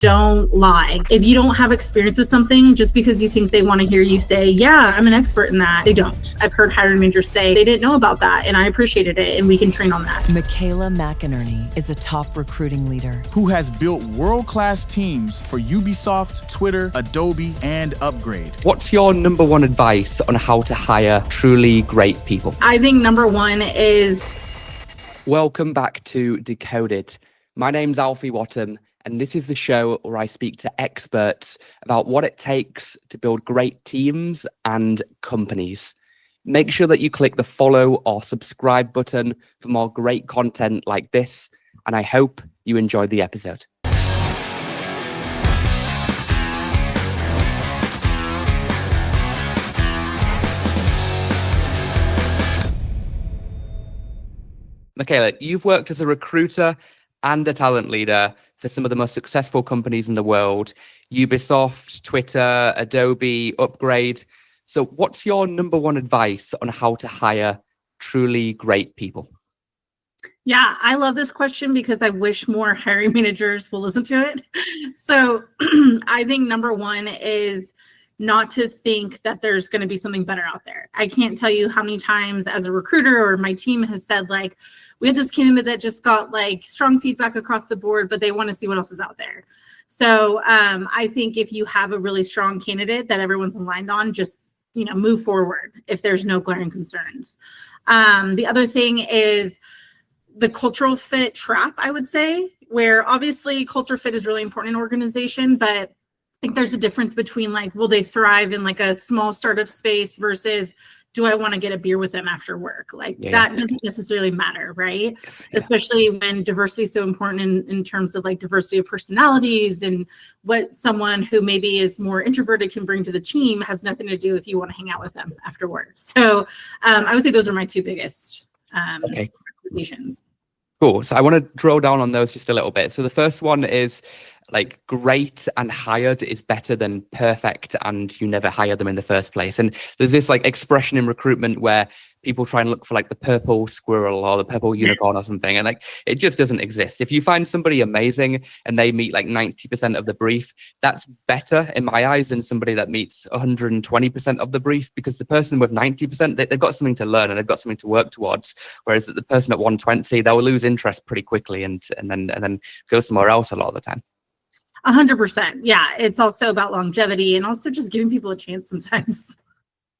Don't lie. If you don't have experience with something, just because you think they want to hear you say, yeah, I'm an expert in that, they don't. I've heard hiring managers say they didn't know about that, and I appreciated it, and we can train on that. Michaela McInerney is a top recruiting leader who has built world-class teams for Ubisoft, Twitter, Adobe, and Upgrade. What's your number one advice on how to hire truly great people? I think number one is... Welcome back to Decoded. My name's Alfie Whattam, and this is the show where I speak to experts about what it takes to build great teams and companies. Make sure that you click the follow or subscribe button for more great content like this, and I hope you enjoyed the episode. Michaela, you've worked as a recruiter and a talent leader for some of the most successful companies in the world, Ubisoft, Twitter, Adobe, Upgrade. So what's your number one advice on how to hire truly great people? Yeah, I love this question because I wish more hiring managers will listen to it. So I think number one is not to think that there's going to be something better out there. I can't tell you how many times as a recruiter or my team has said, like, we had this candidate that just got like strong feedback across the board, but they want to see what else is out there. So I think if you have a really strong candidate that everyone's aligned on, just, move forward if there's no glaring concerns. The other thing is the cultural fit trap, I would say, where obviously culture fit is really important in an organization, but I think there's a difference between like, will they thrive in like a small startup space versus do I want to get a beer with them after work? That doesn't necessarily matter, right? Yes, yeah. Especially when diversity is so important in terms of like diversity of personalities, and what someone who maybe is more introverted can bring to the team has nothing to do if you want to hang out with them after work. So I would say those are my two biggest recommendations. Cool. So I want to drill down on those just a little bit. So the first one is like great and hired is better than perfect and you never hire them in the first place. And there's this like expression in recruitment where people try and look for like the purple squirrel or the purple unicorn or something. And like, it just doesn't exist. If you find somebody amazing and they meet like 90% of the brief, that's better in my eyes than somebody that meets 120% of the brief, because the person with 90%, they've got something to learn and they've got something to work towards. Whereas the person at 120, they'll lose interest pretty quickly and then go somewhere else a lot of the time. 100%. Yeah. It's also about longevity and also just giving people a chance sometimes.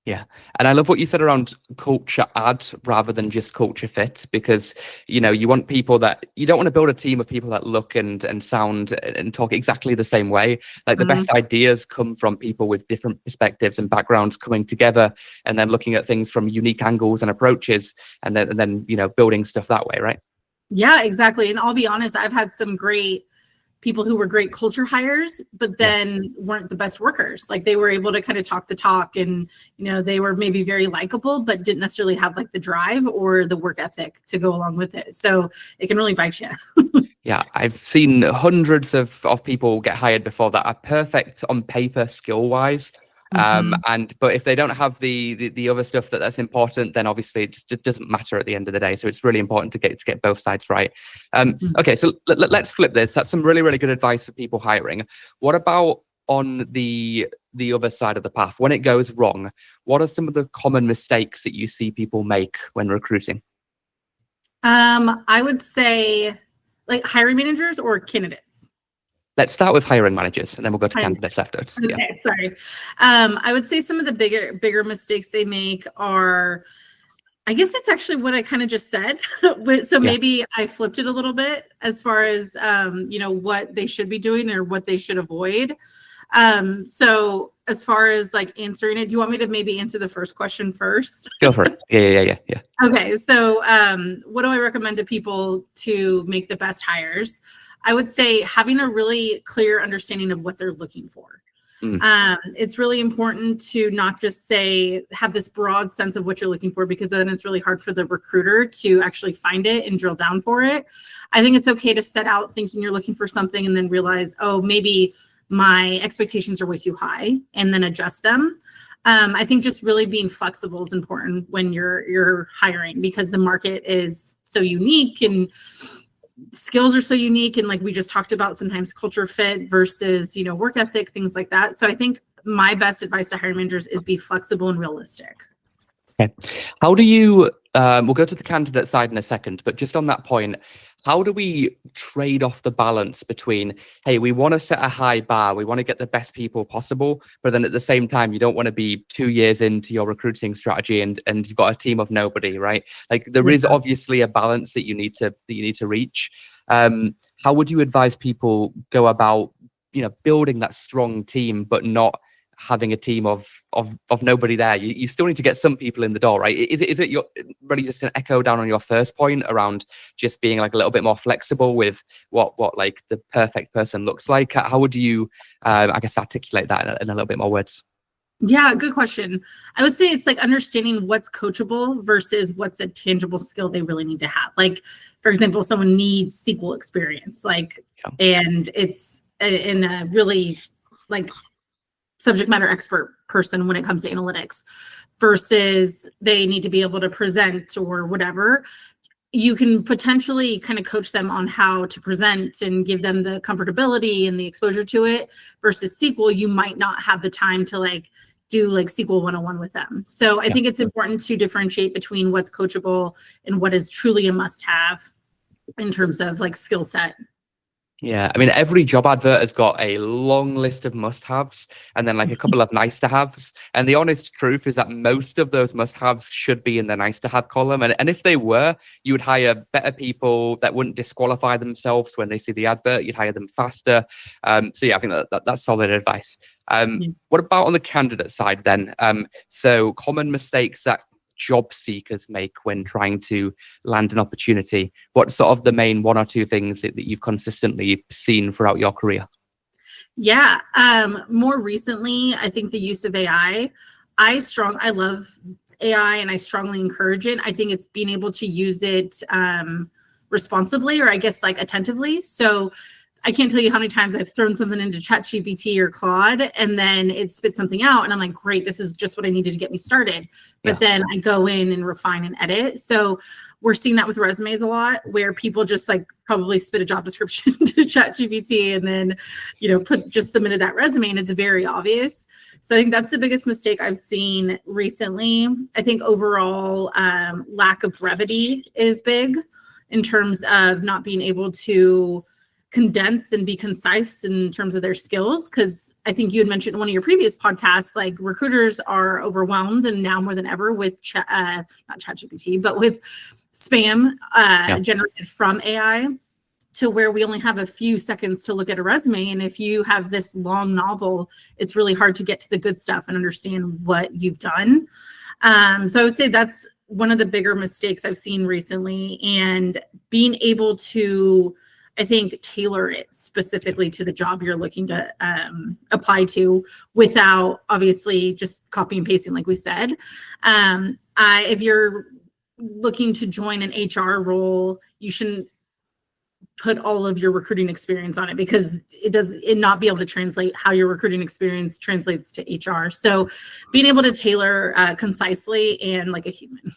Yeah. And I love what you said around culture add rather than just culture fit, because, you want people that you don't want to build a team of people that look and sound and talk exactly the same way. Like the best ideas come from people with different perspectives and backgrounds coming together and then looking at things from unique angles and approaches and then building stuff that way. Right. Yeah, exactly. And I'll be honest, I've had some great people who were great culture hires, but then weren't the best workers. Like they were able to kind of talk the talk and, they were maybe very likable, but didn't necessarily have like the drive or the work ethic to go along with it. So it can really bite you. Yeah, I've seen hundreds of people get hired before that are perfect on paper skill-wise. But if they don't have the other stuff that's important, then obviously it just doesn't matter at the end of the day. So it's really important to get both sides right. Okay, so let's flip this. That's some really, really good advice for people hiring. What about on the other side of the path? When it goes wrong, what are some of the common mistakes that you see people make when recruiting? I would say like hiring managers or candidates. Let's start with hiring managers and then we'll go to candidates afterwards. Okay, sorry. I would say some of the bigger mistakes they make are, I guess it's actually what I kind of just said. So maybe I flipped it a little bit as far as, what they should be doing or what they should avoid. So as far as like answering it, do you want me to maybe answer the first question first? Go for it. Yeah. Okay. So what do I recommend to people to make the best hires? I would say having a really clear understanding of what they're looking for. It's really important to not just have this broad sense of what you're looking for, because then it's really hard for the recruiter to actually find it and drill down for it. I think it's okay to set out thinking you're looking for something and then realize, oh, maybe my expectations are way too high, and then adjust them. I think just really being flexible is important when you're hiring, because the market is so unique and skills are so unique, and like we just talked about, sometimes culture fit versus, you know, work ethic, things like that. So I think my best advice to hiring managers is be flexible and realistic. Okay. How do you, we'll go to the candidate side in a second, but just on that point, how do we trade off the balance between, hey, we want to set a high bar, we want to get the best people possible, but then at the same time, you don't want to be 2 years into your recruiting strategy and you've got a team of nobody, right? Like there is obviously a balance that you need to reach. How would you advise people go about, you know, building that strong team, but not having a team of nobody there? You still need to get some people in the door, right? Is it your really just an echo down on your first point around just being like a little bit more flexible with what like the perfect person looks like? How would you I guess articulate that in a little bit more words? Yeah, good question. I would say it's like understanding what's coachable versus what's a tangible skill they really need to have. Like, for example, someone needs SQL experience, like, and it's in a really like subject matter expert person when it comes to analytics, versus they need to be able to present or whatever. You can potentially kind of coach them on how to present and give them the comfortability and the exposure to it, versus SQL, you might not have the time to like do like SQL 101 with them. So I think it's important to differentiate between what's coachable and what is truly a must-have in terms of like skill set. Yeah, I mean, every job advert has got a long list of must-haves and then like a couple of nice-to-haves. And the honest truth is that most of those must-haves should be in the nice-to-have column. And if they were, you would hire better people that wouldn't disqualify themselves when they see the advert. You'd hire them faster. So yeah, I think that's solid advice. What about on the candidate side then? So common mistakes that job seekers make when trying to land an opportunity. What sort of the main one or two things that you've consistently seen throughout your career? Yeah, more recently, I think the use of AI. I love AI and I strongly encourage it. I think it's being able to use it responsibly, or I guess like attentively. So I can't tell you how many times I've thrown something into ChatGPT or Claude and then it spits something out and I'm like, great, this is just what I needed to get me started. But then I go in and refine and edit. So we're seeing that with resumes a lot, where people just like probably spit a job description to ChatGPT and then, you know, just submitted that resume, and it's very obvious. So I think that's the biggest mistake I've seen recently. I think overall lack of brevity is big in terms of not being able to condense and be concise in terms of their skills. Because I think you had mentioned in one of your previous podcasts, like recruiters are overwhelmed, and now more than ever with not ChatGPT, but with spam generated from AI, to where we only have a few seconds to look at a resume. And if you have this long novel, it's really hard to get to the good stuff and understand what you've done. So I would say that's one of the bigger mistakes I've seen recently, and being able to, I think, tailor it specifically to the job you're looking to apply to, without obviously just copy and pasting, like we said. If you're looking to join an HR role, you shouldn't put all of your recruiting experience on it, because it not be able to translate how your recruiting experience translates to HR. So being able to tailor concisely and like a human.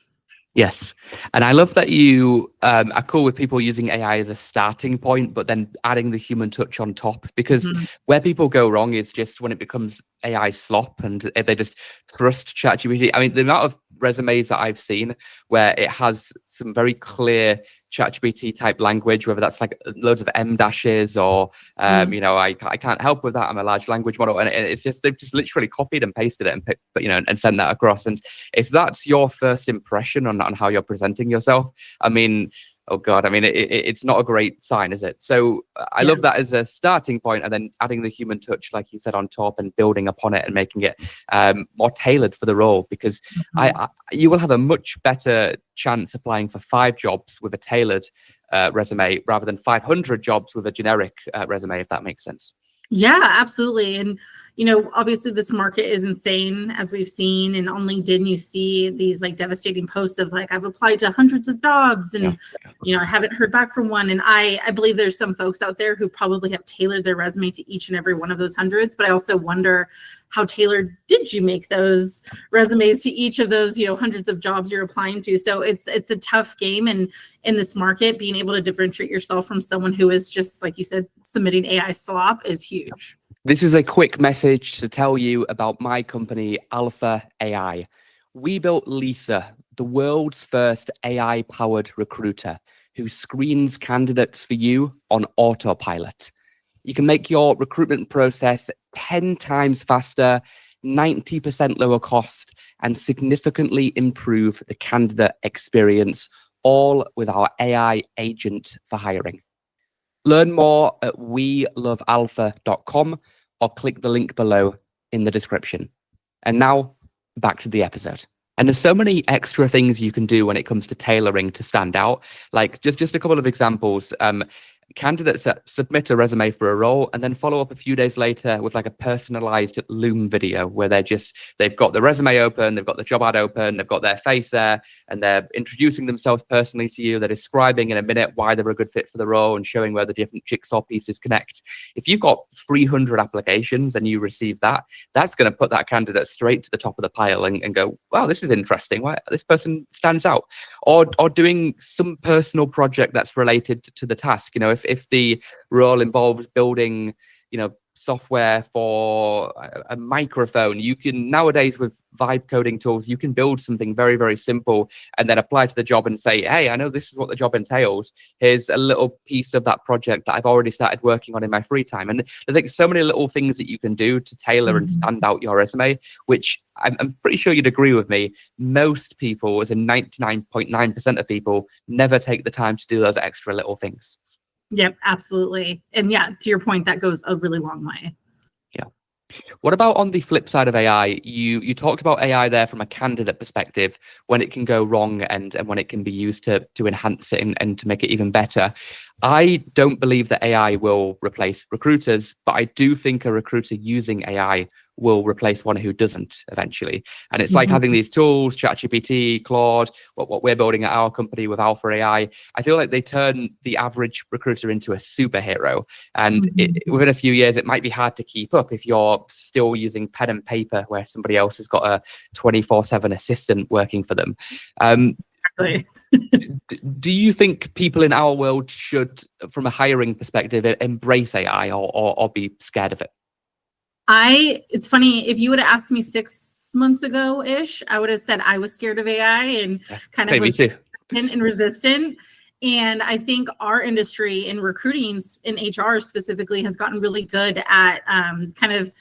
Yes. And I love that you are cool with people using AI as a starting point, but then adding the human touch on top, because where people go wrong is just when it becomes AI slop and they just thrust ChatGPT. I mean, the amount of resumes that I've seen where it has some very clear ChatGPT type language, whether that's like loads of M dashes or, you know, I can't help with that, I'm a large language model. And it's just, they've just literally copied and pasted it and picked, you know, and sent that across. And if that's your first impression on how you're presenting yourself, I mean, oh God, I mean, it's not a great sign, is it? So I love that as a starting point, and then adding the human touch, like you said, on top, and building upon it and making it more tailored for the role, because you will have a much better chance applying for 5 jobs with a tailored resume rather than 500 jobs with a generic resume, if that makes sense. Yeah, absolutely. And, obviously this market is insane, as we've seen. And on LinkedIn, you see these like devastating posts of like, I've applied to hundreds of jobs and, I haven't heard back from one. And I believe there's some folks out there who probably have tailored their resume to each and every one of those hundreds. But I also wonder, how tailored did you make those resumes to each of those, hundreds of jobs you're applying to? So it's a tough game. And in this market, being able to differentiate yourself from someone who is just, like you said, submitting AI slop is huge. This is a quick message to tell you about my company, Alpha AI. We built Lisa, the world's first AI-powered recruiter who screens candidates for you on autopilot. You can make your recruitment process 10 times faster, 90% lower cost, and significantly improve the candidate experience, all with our AI agent for hiring. Learn more at welovealpha.com or click the link below in the description. And now, back to the episode. And there's so many extra things you can do when it comes to tailoring to stand out. Like just a couple of examples. Candidates that submit a resume for a role and then follow up a few days later with like a personalized Loom video where they've got the resume open, they've got the job ad open, they've got their face there, and they're introducing themselves personally to you. They're describing in a minute why they're a good fit for the role and showing where the different jigsaw pieces connect. If you've got 300 applications and you receive that, that's going to put that candidate straight to the top of the pile and go, wow, this is interesting. Why this person stands out. Or doing some personal project that's related to the task. If the role involves building, software for a microphone, you can nowadays with vibe coding tools, you can build something very, very simple and then apply to the job and say, hey, I know this is what the job entails. Here's a little piece of that project that I've already started working on in my free time. And there's like so many little things that you can do to tailor and stand out your resume, which I'm pretty sure you'd agree with me. Most people, as in 99.9% of people, never take the time to do those extra little things. Yep, absolutely. And yeah, to your point, that goes a really long way. Yeah. What about on the flip side of AI? You talked about AI there from a candidate perspective, when it can go wrong and when it can be used to enhance it and to make it even better. I don't believe that AI will replace recruiters, but I do think a recruiter using AI will replace one who doesn't eventually. And it's like having these tools, ChatGPT, Claude, what we're building at our company with Alpha AI. I feel like they turn the average recruiter into a superhero. And within a few years, it might be hard to keep up if you're still using pen and paper where somebody else has got a 24/7 assistant working for them. Do you think people in our world should, from a hiring perspective, embrace AI or be scared of it? It's funny, if you would have asked me 6 months ago-ish, I would have said I was scared of AI and kind of was and resistant. And I think our industry in recruiting, in HR specifically, has gotten really good at kind of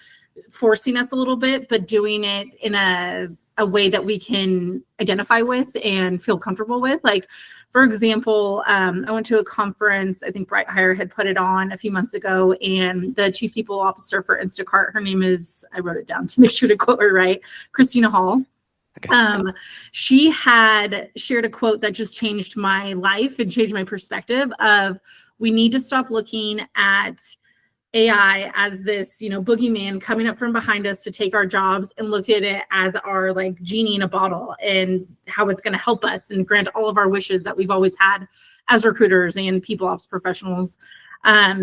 forcing us a little bit, but doing it in a way that we can identify with and feel comfortable with. Like, for example, I went to a conference, I think Bright Hire had put it on a few months ago, and the chief people officer for Instacart, her name is, I wrote it down to make sure to quote her right, Christina Hall. Okay. She had shared a quote that just changed my life and changed my perspective of, we need to stop looking at AI as this, boogeyman coming up from behind us to take our jobs, and look at it as our like genie in a bottle and how it's going to help us and grant all of our wishes that we've always had as recruiters and people ops professionals.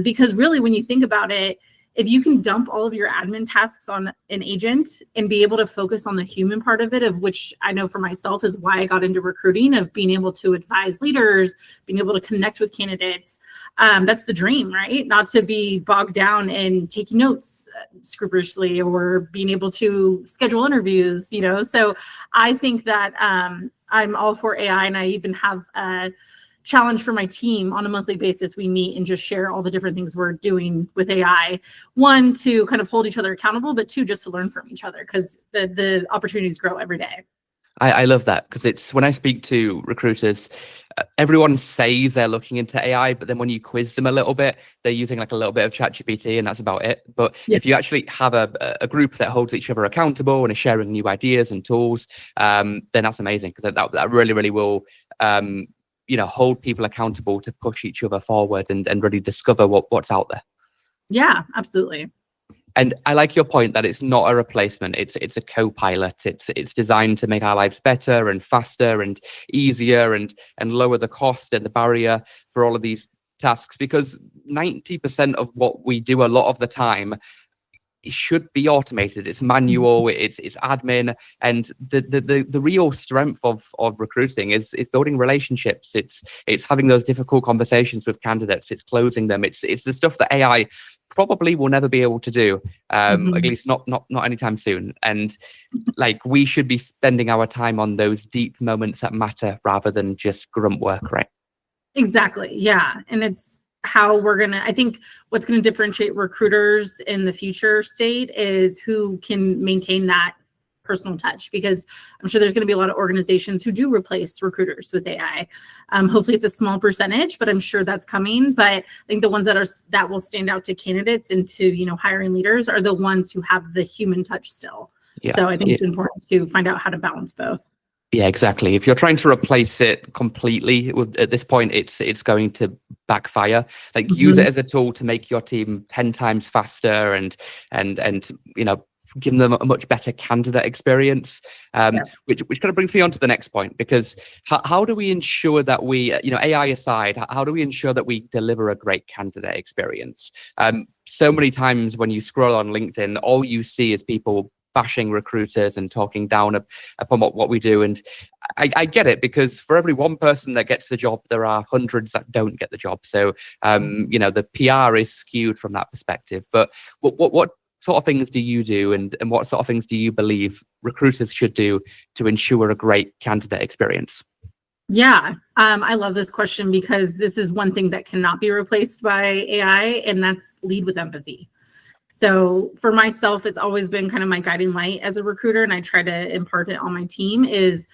Because really, when you think about it, if you can dump all of your admin tasks on an agent and be able to focus on the human part of it, of which I know for myself is why I got into recruiting, of being able to advise leaders, being able to connect with candidates, that's the dream, right? Not to be bogged down in taking notes scrupulously or being able to schedule interviews, So I think that I'm all for AI, and I even have a challenge for my team on a monthly basis. We meet and just share all the different things we're doing with AI. One, to kind of hold each other accountable, but two, just to learn from each other, because the opportunities grow every day. I love that, because it's when I speak to recruiters, everyone says they're looking into AI, but then when you quiz them a little bit, they're using like a little bit of ChatGPT and that's about it. But if you actually have a group that holds each other accountable and is sharing new ideas and tools, then that's amazing, because that really, really will hold people accountable to push each other forward and really discover what's out there. Yeah, absolutely. And I like your point that it's not a replacement. It's a co-pilot. It's designed to make our lives better and faster and easier and lower the cost and the barrier for all of these tasks, because 90% of what we do a lot of the time, it should be automated. It's manual, it's admin, and the real strength of recruiting is building relationships. It's having those difficult conversations with candidates. It's closing them. It's the stuff that AI probably will never be able to do, at least not anytime soon. And like, we should be spending our time on those deep moments that matter rather than just grunt work, right? Exactly. Yeah. And it's how I think what's going to differentiate recruiters in the future state is who can maintain that personal touch, because I'm sure there's going to be a lot of organizations who do replace recruiters with AI. Hopefully it's a small percentage, but I'm sure that's coming. But I think the ones that will stand out to candidates and to, hiring leaders are the ones who have the human touch still. Yeah. So I think it's important to find out how to balance both. Yeah, exactly. If you're trying to replace it completely at this point, it's going to backfire. Like, use it as a tool to make your team 10 times faster and give them a much better candidate experience. Which kind of brings me on to the next point, because how do we ensure that we, AI aside, how do we ensure that we deliver a great candidate experience? So many times when you scroll on LinkedIn, all you see is people bashing recruiters and talking down upon what we do. And I get it, because for every one person that gets the job, there are hundreds that don't get the job. So, the PR is skewed from that perspective. But what sort of things do you do, and what sort of things do you believe recruiters should do to ensure a great candidate experience? Yeah, I love this question, because this is one thing that cannot be replaced by AI, and that's lead with empathy. So for myself, it's always been kind of my guiding light as a recruiter, and I try to impart it on my team is,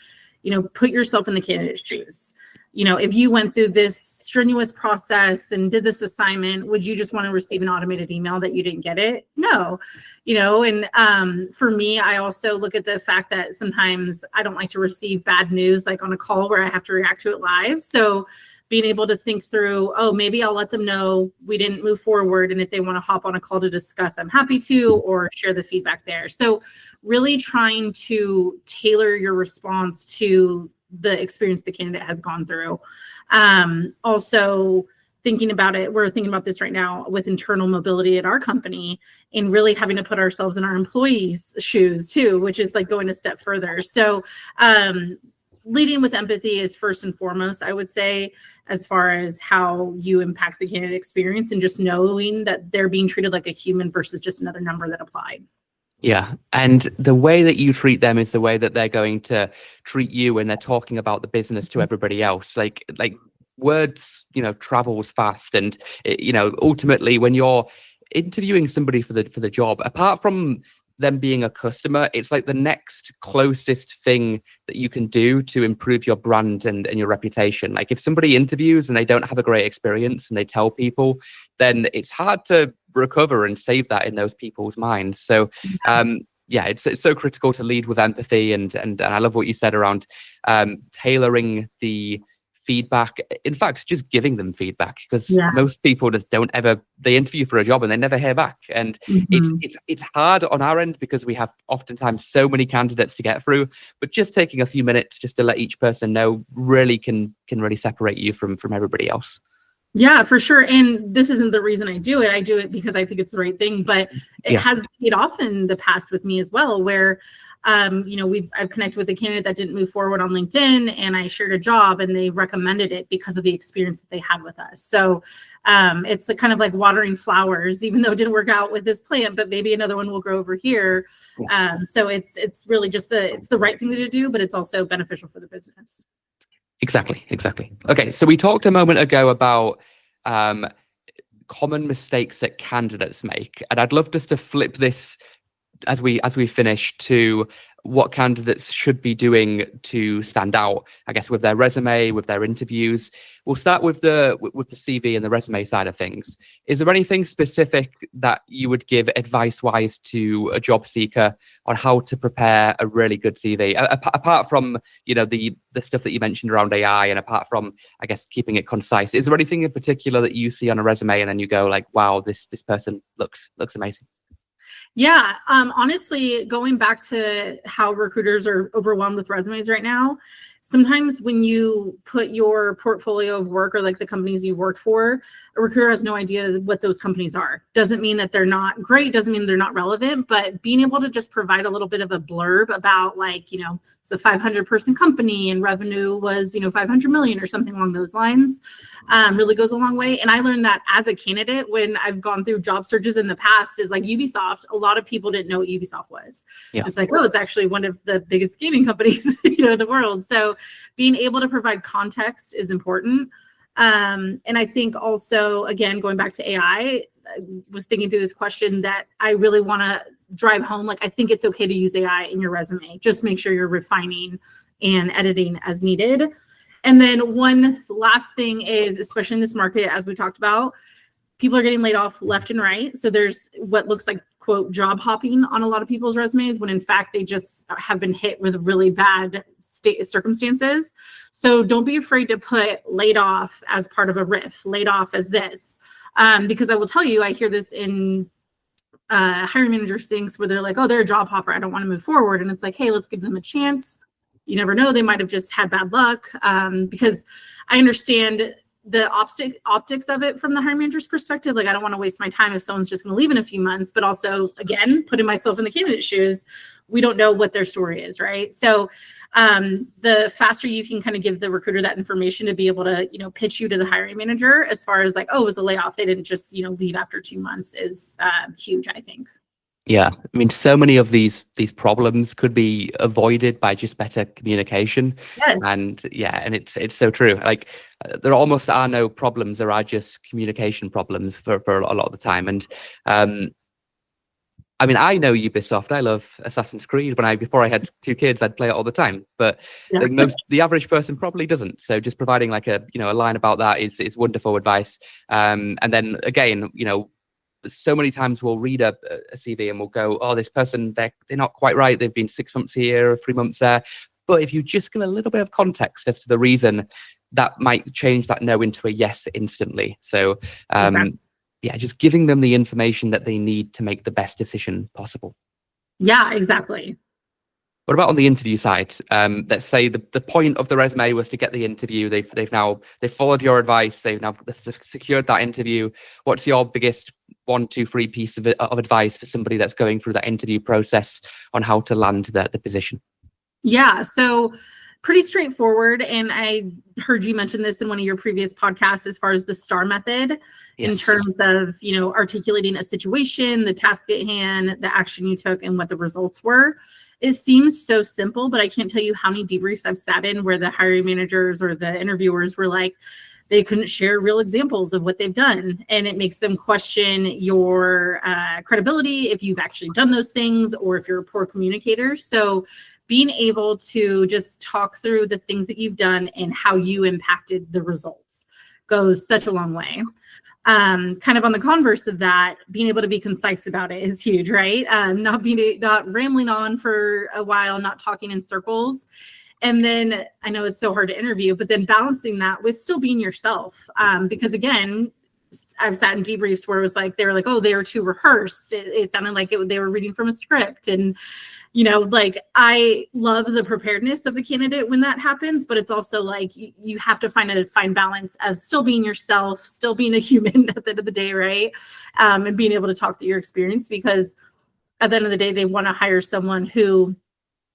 put yourself in the candidate's shoes. If you went through this strenuous process and did this assignment, would you just want to receive an automated email that you didn't get it? No, and for me, I also look at the fact that sometimes I don't like to receive bad news, like on a call where I have to react to it live. So being able to think through, maybe I'll let them know we didn't move forward, and if they want to hop on a call to discuss, I'm happy to, or share the feedback there. So really trying to tailor your response to the experience the candidate has gone through. Also thinking about it, we're thinking about this right now with internal mobility at our company, and really having to put ourselves in our employees' shoes too, which is like going a step further. So leading with empathy is first and foremost, I would say, as far as how you impact the candidate experience, and just knowing that they're being treated like a human versus just another number that applied. Yeah. And the way that you treat them is the way that they're going to treat you when they're talking about the business to everybody else. Like words, travels fast. And, ultimately, when you're interviewing somebody for the job, apart from them being a customer, it's like the next closest thing that you can do to improve your brand and your reputation. Like, if somebody interviews and they don't have a great experience and they tell people, then it's hard to recover and save that in those people's minds. So it's so critical to lead with empathy, and I love what you said around tailoring the feedback. In fact, just giving them feedback, because most people just they interview for a job and they never hear back. And it's hard on our end, because we have oftentimes so many candidates to get through, but just taking a few minutes just to let each person know really can really separate you from everybody else. Yeah, for sure. And this isn't the reason I do it. I do it because I think it's the right thing, but it has paid off in the past with me as well, where I've connected with a candidate that didn't move forward on LinkedIn, and I shared a job and they recommended it because of the experience that they had with us. So it's a kind of like watering flowers, even though it didn't work out with this plant, but maybe another one will grow over here. So it's really just it's the right thing to do, but it's also beneficial for the business. Exactly. Okay, so we talked a moment ago about common mistakes that candidates make, and I'd love just to flip this as we finish to what candidates should be doing to stand out, I guess, with their resume, with their interviews. We'll start with the CV and the resume side of things. Is there anything specific that you would give advice-wise to a job seeker on how to prepare a really good CV? Apart from, the stuff that you mentioned around AI, and apart from, I guess, keeping it concise, is there anything in particular that you see on a resume and then you go like, wow, this person looks amazing? Yeah, honestly, going back to how recruiters are overwhelmed with resumes right now, sometimes when you put your portfolio of work or like the companies you worked for, a recruiter has no idea what those companies are. Doesn't mean that they're not great, doesn't mean they're not relevant, but being able to just provide a little bit of a blurb about like, it's a 500-person company and revenue was, 500 million or something along those lines, really goes a long way. And I learned that as a candidate when I've gone through job searches in the past is like Ubisoft. A lot of people didn't know what Ubisoft was. Yeah. It's like, oh, it's actually one of the biggest gaming companies, in the world. So being able to provide context is important. And I think also, again, going back to AI, I was thinking through this question that I really want to drive home. Like, I think it's okay to use AI in your resume. Just make sure you're refining and editing as needed. And then one last thing is, especially in this market, as we talked about, people are getting laid off left and right. So there's what looks like, quote, job hopping on a lot of people's resumes, when in fact they just have been hit with really bad circumstances. So don't be afraid to put laid off as part of a riff, laid off as this. Because I will tell you, I hear this in hiring manager things where they're like, oh, they're a job hopper, I don't want to move forward. And it's like, hey, let's give them a chance. You never know, they might have just had bad luck. Because I understand the optics of it from the hiring manager's perspective. Like, I don't want to waste my time if someone's just going to leave in a few months, but also, again, putting myself in the candidate's shoes, we don't know what their story is, right? So the faster you can kind of give the recruiter that information to be able to, pitch you to the hiring manager as far as like, oh, it was a layoff, they didn't just, leave after 2 months, is huge, I think. Yeah, I mean, so many of these problems could be avoided by just better communication. Yes. And it's so true. Like, there almost are no problems; there are just communication problems for a lot of the time. And I mean, I know Ubisoft. I love Assassin's Creed. Before I had 2 kids, I'd play it all the time. But Yeah. like the average person probably doesn't. So just providing like a line about that is wonderful advice. And then again, so many times we'll read a CV and we'll go, oh, this person, they're not quite right. They've been 6 months here or 3 months there. But if you just give a little bit of context as to the reason, that might change that no into a yes instantly. So just giving them the information that they need to make the best decision possible. Yeah, exactly. What about on the interview side? Let's say the point of the resume was to get the interview. They've followed your advice. They've now secured that interview. What's your biggest 1, 2, 3 piece of advice for somebody that's going through that interview process on how to land the position? Yeah, so pretty straightforward. And I heard you mention this in one of your previous podcasts as far as the STAR method. Yes. In terms of, articulating a situation, the task at hand, the action you took, and what the results were. It seems so simple, but I can't tell you how many debriefs I've sat in where the hiring managers or the interviewers were like, they couldn't share real examples of what they've done. And it makes them question your credibility if you've actually done those things or if you're a poor communicator. So being able to just talk through the things that you've done and how you impacted the results goes such a long way. Kind of on the converse of that, being able to be concise about it is huge, right? Not rambling on for a while, not talking in circles. And then I know it's so hard to interview, but then balancing that with still being yourself. Because again, I've sat in debriefs where it was like, they were like, oh, they were too rehearsed. It sounded like they were reading from a script. And, like, I love the preparedness of the candidate when that happens, but it's also like, you have to find a fine balance of still being yourself, still being a human at the end of the day, right? And being able to talk through your experience, because at the end of the day, they want to hire someone who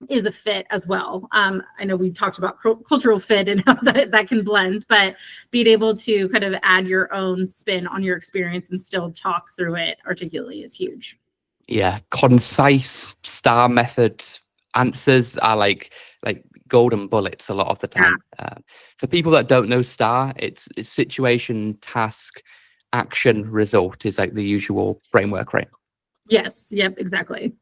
is a fit as well. I know we talked about cultural fit and how that can blend, but being able to kind of add your own spin on your experience and still talk through it articulately is huge. Yeah, concise STAR method answers are like golden bullets a lot of the time. Yeah. For people that don't know STAR, it's situation, task, action, result is like the usual framework, right? Yes. Yep. Exactly.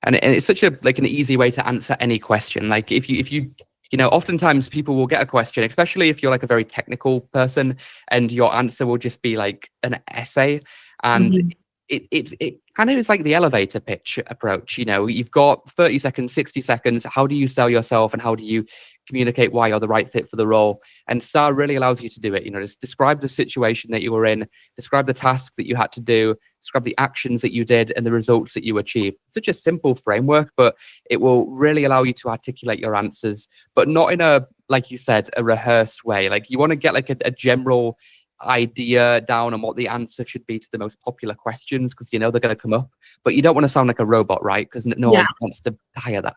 And it's such an easy way to answer any question. Like if you oftentimes people will get a question, especially if you're like a very technical person, and your answer will just be like an essay. And it kind of is like the elevator pitch approach. You've got 30 seconds, 60 seconds. How do you sell yourself, and how do you communicate why you're the right fit for the role? And STAR really allows you to do it. Just describe the situation that you were in, describe the tasks that you had to do, describe the actions that you did, and the results that you achieved. Such a simple framework, but it will really allow you to articulate your answers, but not in a, like you said, a rehearsed way. Like, you want to get like a general idea down on what the answer should be to the most popular questions, because they're going to come up, but you don't want to sound like a robot, right? Because no one wants to hire that.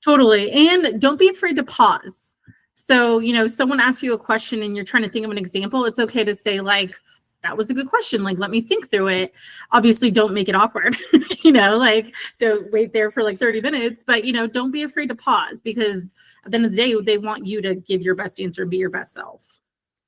Totally. And don't be afraid to pause. So, someone asks you a question and you're trying to think of an example. It's okay to say, like, that was a good question. Like, let me think through it. Obviously, don't make it awkward, like, don't wait there for like 30 minutes, but, don't be afraid to pause, because at the end of the day, they want you to give your best answer and be your best self.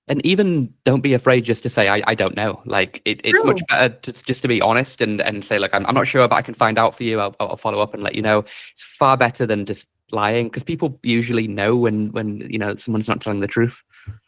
And even don't be afraid just to say, I don't know. Like, it's much better just to be honest and say, like, I'm not sure, but I can find out for you. I'll follow up and let you know. It's far better than just lying, because people usually know when someone's not telling the truth.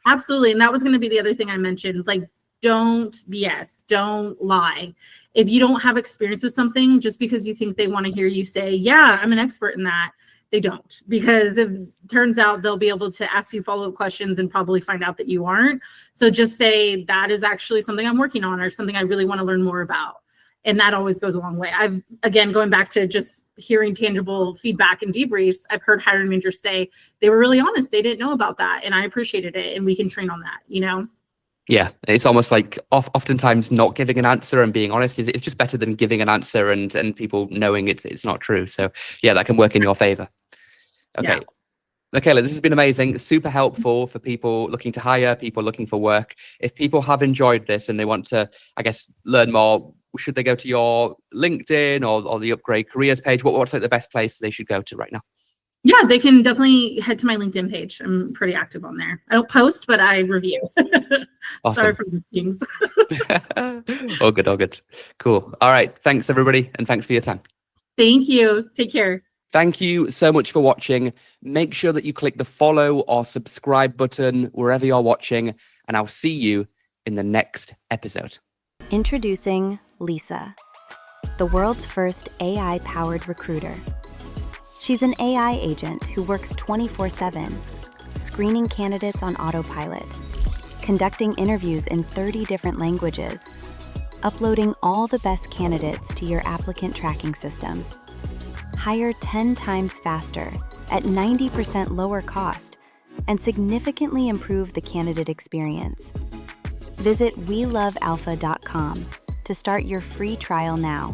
Absolutely. And that was going to be the other thing I mentioned. Like, don't BS, don't lie. If you don't have experience with something, just because you think they want to hear you say, yeah, I'm an expert in that, they don't, because it turns out they'll be able to ask you follow-up questions and probably find out that you aren't. So just say, that is actually something I'm working on, or something I really want to learn more about. And that always goes a long way. Again, going back to just hearing tangible feedback and debriefs, I've heard hiring managers say they were really honest. They didn't know about that, and I appreciated it, and we can train on that, Yeah, it's almost like oftentimes not giving an answer and being honest it's just better than giving an answer and people knowing it's not true. So yeah, that can work in your favor. Okay. Yeah. Michaela, this has been amazing, super helpful for people looking to hire, people looking for work. If people have enjoyed this and they want to, I guess, learn more, should they go to your LinkedIn or the Upgrade Careers page? What's like the best place they should go to right now? Yeah, they can definitely head to my LinkedIn page. I'm pretty active on there. I don't post, but I review. Awesome. Sorry for the things. All good. Cool. All right. Thanks, everybody. And thanks for your time. Thank you. Take care. Thank you so much for watching. Make sure that you click the follow or subscribe button wherever you're watching, and I'll see you in the next episode. Introducing Lisa, the world's first AI-powered recruiter. She's an AI agent who works 24/7, screening candidates on autopilot, conducting interviews in 30 different languages, uploading all the best candidates to your applicant tracking system. Hire 10 times faster at 90% lower cost, and significantly improve the candidate experience. Visit welovealpha.com to start your free trial now.